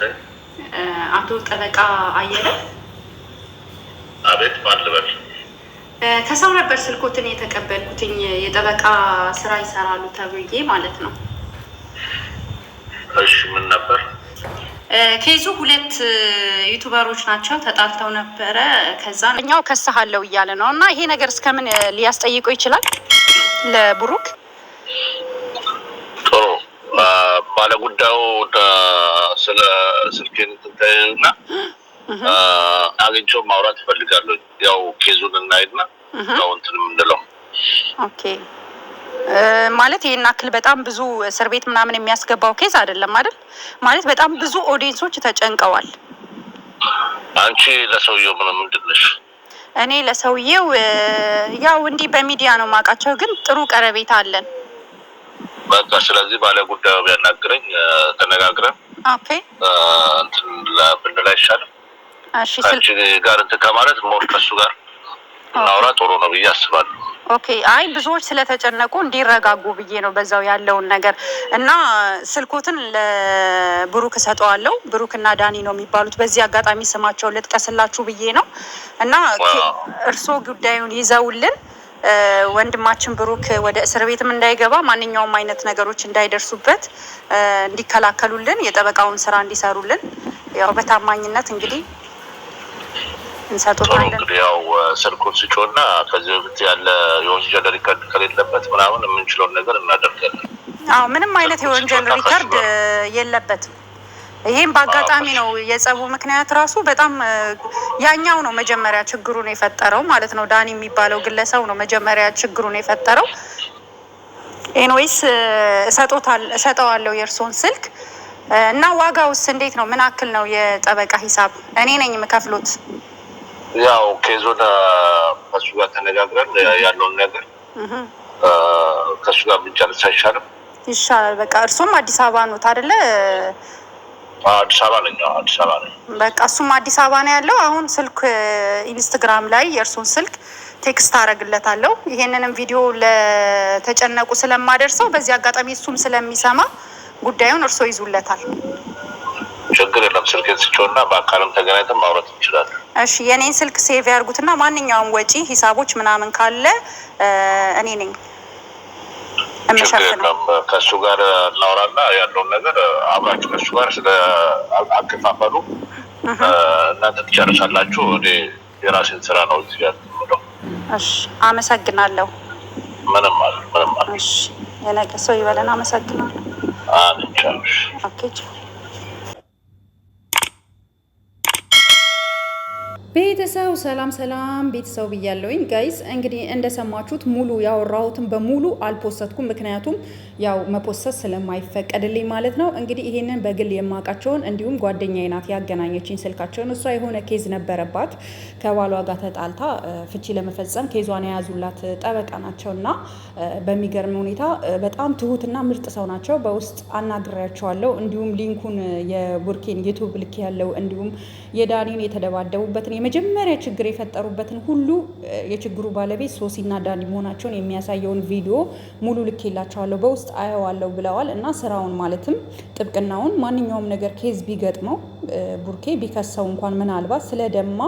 ይስጥልኝ። አቶ ጠበቃ አየለ። አቤት። ማን ልበል? ከሰው ነበር ስልኮትን የተቀበልኩትኝ የጠበቃ ስራ ይሰራሉ ተብዬ ማለት ነው። እሺ፣ ምን ነበር ኬዙ? ሁለት ዩቱበሮች ናቸው ተጣልተው ነበረ። ከዛ እኛው ከሳሃለው እያለ ነው እና ይሄ ነገር እስከምን ሊያስጠይቀው ይችላል ለብሩክ? ጥሩ። ባለጉዳዩ ስለ ስልኬን ትንታይና አግኝቼው ማውራት እፈልጋለሁ። ያው ኬዙን እናይና ነው እንትን የምንለው። ኦኬ። ማለት ይሄን አክል በጣም ብዙ እስር ቤት ምናምን የሚያስገባው ኬዝ አይደለም አይደል? ማለት በጣም ብዙ ኦዲየንሶች ተጨንቀዋል። አንቺ ለሰውየው ምንድን ነሽ? እኔ ለሰውየው ያው እንዲህ በሚዲያ ነው የማውቃቸው፣ ግን ጥሩ ቀረቤታ አለን። በቃ ስለዚህ ባለ ጉዳዩ ቢያናግረኝ ተነጋግረን እንትን ብንል አይሻልም? እሺ። ከአንቺ ጋር እንትን ከማለት ሞር ከሱ ጋር እናውራ ጥሩ ነው ብዬ አስባለሁ። ኦኬ። አይ ብዙዎች ስለተጨነቁ እንዲረጋጉ ብዬ ነው በዛው ያለውን ነገር እና ስልኮትን ለብሩክ እሰጠዋለሁ። ብሩክ እና ዳኒ ነው የሚባሉት። በዚህ አጋጣሚ ስማቸውን ልጥቀስላችሁ ብዬ ነው እና እርስዎ ጉዳዩን ይዘውልን ወንድማችን ብሩክ ወደ እስር ቤትም እንዳይገባ ማንኛውም አይነት ነገሮች እንዳይደርሱበት እንዲከላከሉልን የጠበቃውን ስራ እንዲሰሩልን ያው በታማኝነት እንግዲህ እንሰጡታለን። እንግዲህ ያው ስልኩን ስጮና ከዚህ በፊት ያለ የወንጀል ሪከርድ ከሌለበት ምናምን የምንችለውን ነገር እናደርጋለን። አዎ ምንም አይነት የወንጀል ሪከርድ የለበትም። ይሄም በአጋጣሚ ነው የጸቡ ምክንያት ራሱ በጣም ያኛው ነው መጀመሪያ ችግሩን የፈጠረው ማለት ነው። ዳኒ የሚባለው ግለሰብ ነው መጀመሪያ ችግሩን የፈጠረው። ኤንዌይስ እሰጠዋለሁ የእርሶን ስልክ እና ዋጋውስ እንዴት ነው? ምን አክል ነው የጠበቃ ሂሳብ? እኔ ነኝ የምከፍሉት። ያው ኬዙን ከሱ ጋር ተነጋግረን ያለውን ነገር ከሱ ጋር ብንጨርስ አይሻልም? ይሻላል። በቃ እርሱም አዲስ አበባ ኖት አይደለ? አዲስ አበባ ነኝ። አዲስ አበባ ነኝ። በቃ እሱም አዲስ አበባ ነው ያለው። አሁን ስልክ ኢንስታግራም ላይ የእርሱን ስልክ ቴክስት አደርግለታለሁ። ይሄንንም ቪዲዮ ለተጨነቁ ስለማደርሰው በዚህ አጋጣሚ እሱም ስለሚሰማ ጉዳዩን እርሶ ይዙለታል። ችግር የለም። ስልኬን ስጮና በአካልም ተገናኝተን ማውራት እንችላለን። እሺ። የኔን ስልክ ሴቭ ያርጉትና ማንኛውም ወጪ ሂሳቦች ምናምን ካለ እኔ ነኝ የምሸፍነው። ከእሱ ጋር እናወራና ያለውን ነገር አብራችሁ ከእሱ ጋር ስለ አከፋፈሉ እናንተ ትጨርሳላችሁ። እኔ የራሴን ስራ ነው እዚህ ያለው። እሺ። አመሰግናለሁ። ምንም ማለት እሺ። የነገ ሰው ይበለን። አመሰግናለሁ። አንቻሽ ኦኬ። ቤተሰብ ሰላም ሰላም ቤተሰብ ብያለሁኝ። ጋይስ እንግዲህ እንደሰማችሁት ሙሉ ያወራሁትን በሙሉ አልፖሰትኩም፣ ምክንያቱም ያው መፖሰት ስለማይፈቀድልኝ ማለት ነው። እንግዲህ ይሄንን በግል የማውቃቸውን እንዲሁም ጓደኛዬ ናት ያገናኘችኝ ስልካቸውን። እሷ የሆነ ኬዝ ነበረባት ከባሏ ጋር ተጣልታ ፍቺ ለመፈጸም ኬዟን የያዙላት ጠበቃ ናቸው እና በሚገርም ሁኔታ በጣም ትሁትና ምርጥ ሰው ናቸው። በውስጥ አናግሬያቸዋለሁ። እንዲሁም ሊንኩን የቡርኬን ዩቱብ ልክ ያለው እንዲሁም የዳኒን የተደባደቡበትን የመጀመሪያ ችግር የፈጠሩበትን ሁሉ የችግሩ ባለቤት ሶሲና ዳኒ መሆናቸውን የሚያሳየውን ቪዲዮ ሙሉ ልኬላቸዋለሁ። በውስጥ አየዋለሁ ብለዋል እና ስራውን ማለትም ጥብቅናውን ማንኛውም ነገር ኬዝ ቢገጥመው ቡርኬ ቢከሰው እንኳን ምናልባት ስለደማ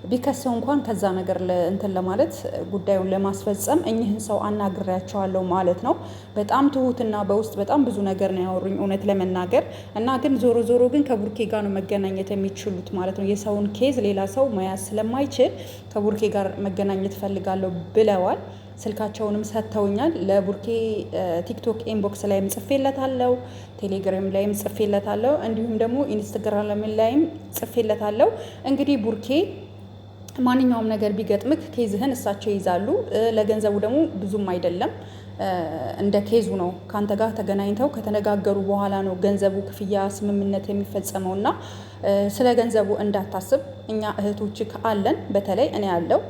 ቢከሰው እንኳን ከዛ ነገር እንትን ለማለት ጉዳዩን ለማስፈጸም እኚህን ሰው አናግሬያቸዋለሁ ማለት ነው። በጣም ትሁትና በውስጥ በጣም ብዙ ነገር ነው ያወሩኝ እውነት ለመናገር እና ግን ዞሮ ዞሮ ግን ከቡርኬ ጋር ነው መገናኘት የሚችሉት ማለት ነው። የሰውን ኬዝ ሌላ ሰው መያዝ ስለማይችል ከቡርኬ ጋር መገናኘት ፈልጋለሁ ብለዋል። ስልካቸውንም ሰጥተውኛል። ለቡርኬ ቲክቶክ ኢንቦክስ ላይም ጽፌለታለሁ፣ ቴሌግራም ላይም ጽፌለታለሁ፣ እንዲሁም ደግሞ ኢንስታግራም ላይም ጽፌለታለሁ። እንግዲህ ቡርኬ ማንኛውም ነገር ቢገጥምክ ኬዝህን እሳቸው ይይዛሉ። ለገንዘቡ ደግሞ ብዙም አይደለም፣ እንደ ኬዙ ነው። ከአንተ ጋር ተገናኝተው ከተነጋገሩ በኋላ ነው ገንዘቡ ክፍያ ስምምነት የሚፈጸመው እና ስለ ገንዘቡ እንዳታስብ፣ እኛ እህቶችህ አለን። በተለይ እኔ ያለው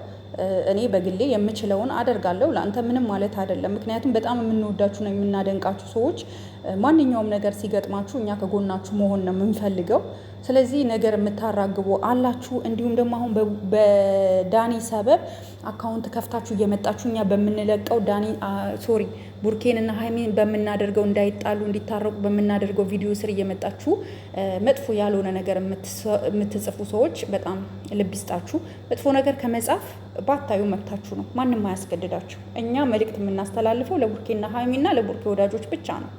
እኔ በግሌ የምችለውን አደርጋለሁ። ለአንተ ምንም ማለት አይደለም። ምክንያቱም በጣም የምንወዳችሁ ነው የምናደንቃችሁ ሰዎች ማንኛውም ነገር ሲገጥማችሁ እኛ ከጎናችሁ መሆን ነው የምንፈልገው። ስለዚህ ነገር የምታራግቡ አላችሁ። እንዲሁም ደግሞ አሁን በዳኒ ሰበብ አካውንት ከፍታችሁ እየመጣችሁ እኛ በምንለቀው ቡርኬንና ሀይሚን በምናደርገው እንዳይጣሉ እንዲታረቁ በምናደርገው ቪዲዮ ስር እየመጣችሁ መጥፎ ያልሆነ ነገር የምትጽፉ ሰዎች በጣም ልብ ይስጣችሁ። መጥፎ ነገር ከመጻፍ ባታዩ መብታችሁ ነው። ማንም አያስገድዳችሁ። እኛ መልእክት የምናስተላልፈው ለቡርኬና ሀይሚና ለቡርኬ ወዳጆች ብቻ ነው።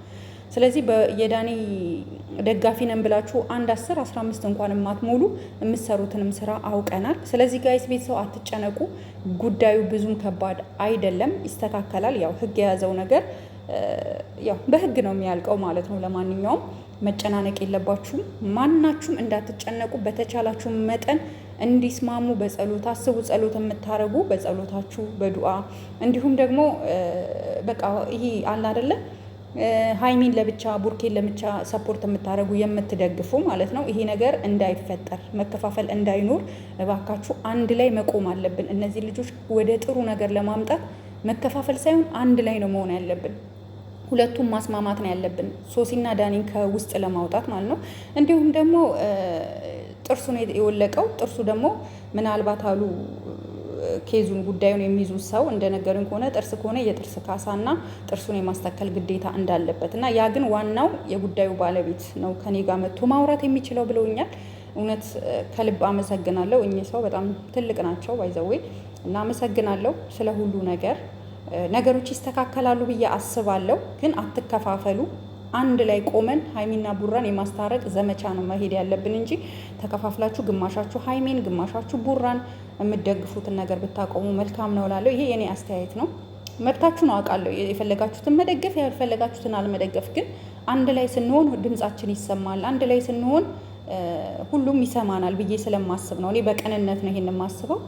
ስለዚህ የዳኒ ደጋፊ ነን ብላችሁ 1 10 15 እንኳን የማትሞሉ የምትሰሩትንም ስራ አውቀናል። ስለዚህ ጋይስ ቤተሰብ አትጨነቁ። ጉዳዩ ብዙም ከባድ አይደለም፣ ይስተካከላል። ያው ህግ የያዘው ነገር ያው በህግ ነው የሚያልቀው ማለት ነው። ለማንኛውም መጨናነቅ የለባችሁም። ማናችሁም እንዳትጨነቁ። በተቻላችሁ መጠን እንዲስማሙ በጸሎት አስቡ። ጸሎት የምታረጉ በጸሎታችሁ በዱዓ እንዲሁም ደግሞ በቃ ይሄ አለ አይደለ ሀይሚን ለብቻ ቡርኬን ለብቻ ሰፖርት የምታደርጉ የምትደግፉ ማለት ነው። ይሄ ነገር እንዳይፈጠር መከፋፈል እንዳይኖር እባካችሁ አንድ ላይ መቆም አለብን። እነዚህ ልጆች ወደ ጥሩ ነገር ለማምጣት መከፋፈል ሳይሆን አንድ ላይ ነው መሆን ያለብን። ሁለቱም ማስማማት ነው ያለብን፣ ሶሲና ዳኒን ከውስጥ ለማውጣት ማለት ነው። እንዲሁም ደግሞ ጥርሱን የወለቀው ጥርሱ ደግሞ ምናልባት አሉ ኬዙን ጉዳዩን የሚይዙት ሰው እንደነገሩኝ ከሆነ ጥርስ ከሆነ የጥርስ ካሳና ጥርሱን የማስተከል ግዴታ እንዳለበት እና ያ ግን ዋናው የጉዳዩ ባለቤት ነው ከኔ ጋር መጥቶ ማውራት የሚችለው ብለውኛል። እውነት ከልብ አመሰግናለሁ። እኚህ ሰው በጣም ትልቅ ናቸው ባይዘዌ እና አመሰግናለሁ ስለ ሁሉ ነገር። ነገሮች ይስተካከላሉ ብዬ አስባለሁ። ግን አትከፋፈሉ። አንድ ላይ ቆመን ሀይሚና ቡራን የማስታረቅ ዘመቻ ነው መሄድ ያለብን እንጂ ተከፋፍላችሁ ግማሻችሁ ሀይሚን ግማሻችሁ ቡራን የምትደግፉትን ነገር ብታቆሙ መልካም ነው እላለሁ። ይሄ የኔ አስተያየት ነው። መብታችሁ ነው አውቃለሁ። የፈለጋችሁትን መደገፍ ያልፈለጋችሁትን አልመደገፍ። ግን አንድ ላይ ስንሆን ድምጻችን ይሰማል። አንድ ላይ ስንሆን ሁሉም ይሰማናል ብዬ ስለማስብ ነው። እኔ በቅንነት ነው ይሄን የማስበው።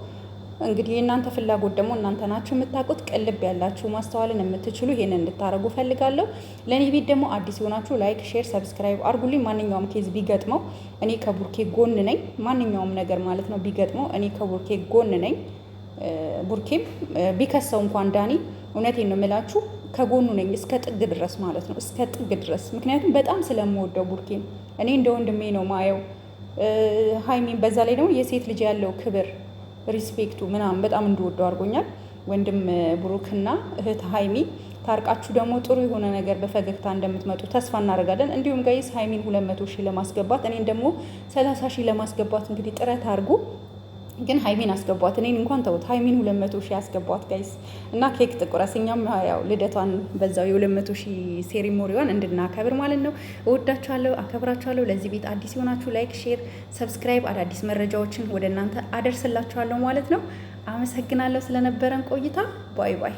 እንግዲህ የእናንተ ፍላጎት ደግሞ እናንተ ናችሁ የምታውቁት። ቅልብ ያላችሁ ማስተዋልን የምትችሉ ይሄን እንድታረጉ ፈልጋለሁ። ለኔ ቤት ደግሞ አዲስ የሆናችሁ ላይክ፣ ሼር፣ ሰብስክራይብ አድርጉልኝ። ማንኛውም ኬዝ ቢገጥመው እኔ ከቡርኬ ጎን ነኝ። ማንኛውም ነገር ማለት ነው ቢገጥመው እኔ ከቡርኬ ጎን ነኝ። ቡርኬም ቢከሰው እንኳን ዳኒ እውነቴን ነው የምላችሁ ከጎኑ ነኝ እስከ ጥግ ድረስ ማለት ነው፣ እስከ ጥግ ድረስ። ምክንያቱም በጣም ስለምወደው ቡርኬን እኔ እንደ ወንድሜ ነው ማየው። ሀይሚን በዛ ላይ ደግሞ የሴት ልጅ ያለው ክብር ሪስፔክቱ ምናምን በጣም እንድወደው አድርጎኛል። ወንድም ብሩክና እህት ሀይሚ ታርቃችሁ ደግሞ ጥሩ የሆነ ነገር በፈገግታ እንደምትመጡ ተስፋ እናደርጋለን። እንዲሁም ጋይስ ሀይሚን 200 ሺህ ለማስገባት እኔን ደግሞ 30 ሺህ ለማስገባት እንግዲህ ጥረት አድርጉ። ግን ሀይሚን አስገቧት። እኔን እንኳን ተውት፣ ሀይሚን 200 ሺህ አስገቧት ጋይስ። እና ኬክ ጥቁረስ እኛም ያው ልደቷን በዛው የ200 ሺህ ሴሪሞኒዋን እንድናከብር ማለት ነው። እወዳችኋለሁ፣ አከብራችኋለሁ። ለዚህ ቤት አዲስ የሆናችሁ ላይክ፣ ሼር፣ ሰብስክራይብ አዳዲስ መረጃዎችን ወደ እናንተ አደርስላችኋለሁ ማለት ነው። አመሰግናለሁ ስለነበረን ቆይታ። ባይ ባይ።